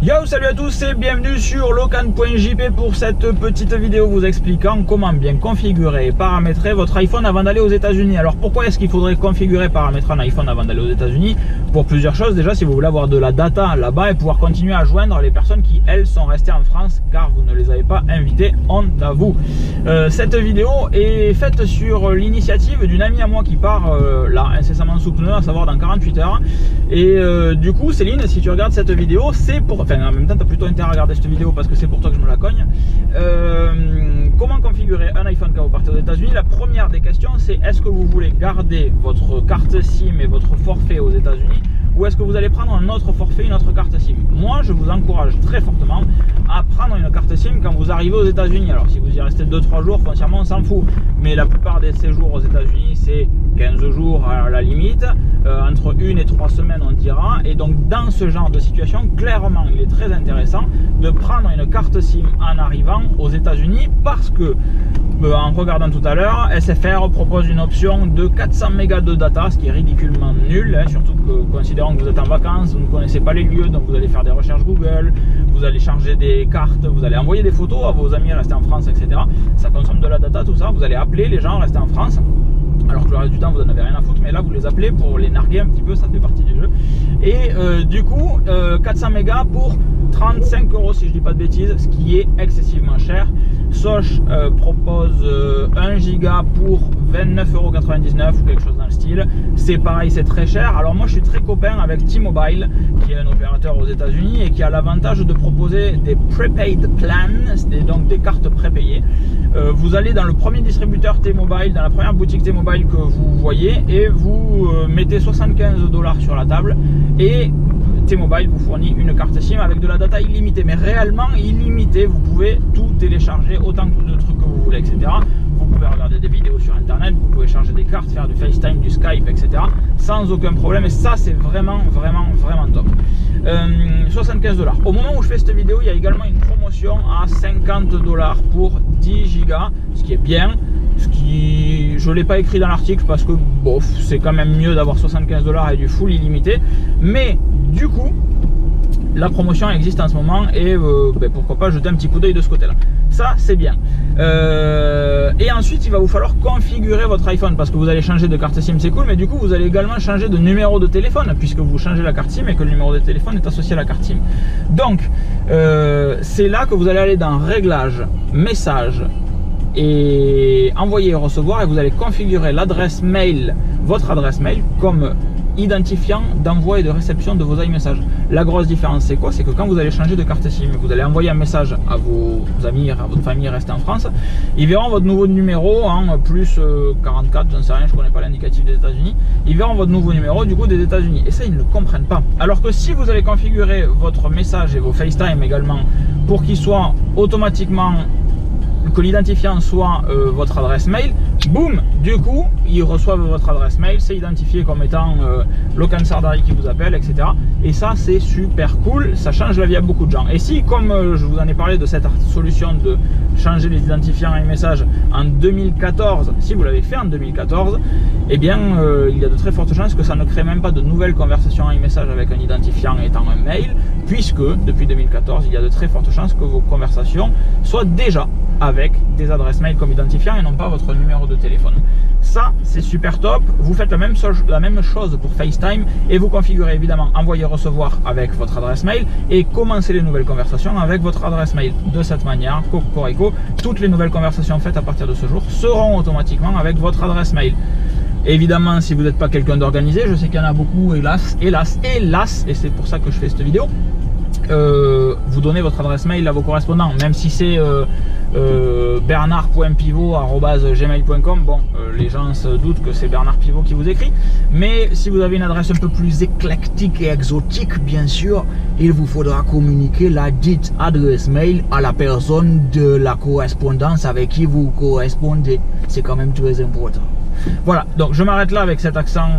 Yo, salut à tous et bienvenue sur locan.jp pour cette petite vidéo vous expliquant comment bien configurer et paramétrer votre iPhone avant d'aller aux États-Unis. Alors pourquoi est-ce qu'il faudrait configurer et paramétrer un iPhone avant d'aller aux États-Unis? Pour plusieurs choses. Déjà, si vous voulez avoir de la data là-bas et pouvoir continuer à joindre les personnes qui elles sont restées en France car vous ne les avez pas invitées, honte à vous. Cette vidéo est faite sur l'initiative d'une amie à moi qui part là incessamment sous pneu, à savoir dans 48 heures. Et du coup, Céline, si tu regardes cette vidéo, c'est pour... Enfin, en même temps, tu as plutôt intérêt à regarder cette vidéo parce que c'est pour toi que je me la cogne. Comment configurer un iPhone quand vous partez aux États-Unis? La première des questions, c'est est-ce que vous voulez garder votre carte SIM et votre forfait aux États-Unis ou est-ce que vous allez prendre un autre forfait, une autre carte SIM? Moi, je vous encourage très fortement à prendre une carte SIM quand vous arrivez aux États-Unis. Alors, si vous y restez 2-3 jours, foncièrement, on s'en fout. Mais la plupart des séjours aux États-Unis, c'est 15 jours à la limite, entre 1 et 3 semaines, on dira. Et donc, dans ce genre de situation, clairement, il est très intéressant de prendre une carte SIM en arrivant aux États-Unis parce que, en regardant tout à l'heure, SFR propose une option de 400 mégas de data, ce qui est ridiculement nul, hein, surtout que considérant que vous êtes en vacances, vous ne connaissez pas les lieux, donc vous allez faire des recherches Google, vous allez charger des cartes, vous allez envoyer des photos à vos amis restés en France, etc. Ça consomme de la data, tout ça. Vous allez appeler les gens restés en France, alors que le reste du temps vous n'en avez rien à foutre, mais là vous les appelez pour les narguer un petit peu, ça fait partie du jeu. Et du coup, 400 mégas pour 35 € si je dis pas de bêtises, ce qui est excessivement cher. Soch propose 1 giga pour 29,99 € ou quelque chose dans le style. C'est pareil, c'est très cher. Alors moi je suis très copain avec T-Mobile, qui est un opérateur aux États-Unis et qui a l'avantage de proposer des prepaid plans, c'est donc des cartes prépayées. Vous allez dans le premier distributeur T-Mobile, dans la première boutique T-Mobile que vous voyez, et vous mettez 75 $ sur la table et T-Mobile vous fournit une carte SIM avec de la data illimitée, mais réellement illimitée. Vous pouvez tout télécharger, autant de trucs que vous voulez, etc. Vous pouvez regarder des vidéos sur internet, vous pouvez charger des cartes, faire du FaceTime, du Skype, etc. sans aucun problème, et ça c'est vraiment top. 75 $. Au moment où je fais cette vidéo, il y a également une promotion à 50 $ pour 10 gigas, ce qui est bien. Ce qui, je ne l'ai pas écrit dans l'article parce que bof, c'est quand même mieux d'avoir 75 $ et du full illimité. Mais du coup, la promotion existe en ce moment et pourquoi pas jeter un petit coup d'œil de ce côté-là. Ça, c'est bien. Et ensuite, il va vous falloir configurer votre iPhone parce que vous allez changer de carte SIM, c'est cool, mais du coup, vous allez également changer de numéro de téléphone puisque vous changez la carte SIM et que le numéro de téléphone est associé à la carte SIM. Donc, c'est là que vous allez aller dans Réglages, Messages et envoyer et recevoir, et vous allez configurer l'adresse mail, votre adresse mail, comme identifiant d'envoi et de réception de vos iMessages. La grosse différence c'est quoi? C'est que quand vous allez changer de carte SIM, vous allez envoyer un message à vos amis, à votre famille restée en France, ils verront votre nouveau numéro en plus 44, j'en sais rien, je connais pas l'indicatif des États-Unis, ils verront votre nouveau numéro du coup des États-Unis, et ça ils ne comprennent pas. Alors que si vous allez configurer votre message et vos FaceTime également pour qu'ils soient automatiquement, que l'identifiant soit votre adresse mail, boum, du coup ils reçoivent votre adresse mail, c'est identifié comme étant Locan Sardari qui vous appelle, etc. Et ça c'est super cool, ça change la vie à beaucoup de gens. Et si, comme je vous en ai parlé de cette solution de changer les identifiants et messages en 2014, si vous l'avez fait en 2014, eh bien il y a de très fortes chances que ça ne crée même pas de nouvelles conversations en message avec un identifiant étant un mail, puisque depuis 2014 il y a de très fortes chances que vos conversations soient déjà avec des adresses mail comme identifiant et non pas votre numéro de téléphone. Ça c'est super top. Vous faites la même chose pour FaceTime et vous configurez évidemment envoyer recevoir avec votre adresse mail et commencer les nouvelles conversations avec votre adresse mail. De cette manière, cocorico, toutes les nouvelles conversations faites à partir de ce jour seront automatiquement avec votre adresse mail. Évidemment, si vous n'êtes pas quelqu'un d'organisé, je sais qu'il y en a beaucoup, hélas, et c'est pour ça que je fais cette vidéo, vous donnez votre adresse mail à vos correspondants, même si c'est bernard.pivot@gmail.com. Bon, les gens se doutent que c'est Bernard Pivot qui vous écrit, mais si vous avez une adresse un peu plus éclectique et exotique, bien sûr, il vous faudra communiquer la dite adresse mail à la personne de la correspondance avec qui vous correspondez. C'est quand même très important. Voilà, donc je m'arrête là avec cet accent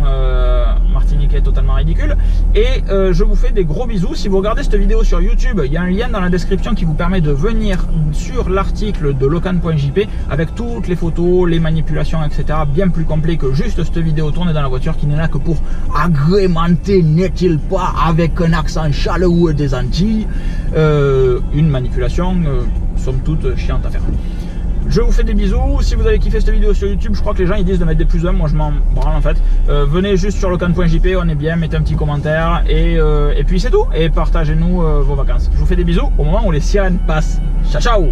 martiniquais totalement ridicule. Et je vous fais des gros bisous. Si vous regardez cette vidéo sur YouTube, il y a un lien dans la description qui vous permet de venir sur l'article de locan.jp avec toutes les photos, les manipulations, etc. Bien plus complet que juste cette vidéo tournée dans la voiture qui n'est là que pour agrémenter, n'est-il pas, avec un accent chaleureux des Antilles, une manipulation somme toute chiante à faire. Je vous fais des bisous. Si vous avez kiffé cette vidéo sur YouTube, je crois que les gens ils disent de mettre des plus 1, moi je m'en branle en fait. Venez juste sur locan.jp, on est bien, mettez un petit commentaire et puis c'est tout. Et partagez-nous vos vacances. Je vous fais des bisous au moment où les sirènes passent. Ciao ciao.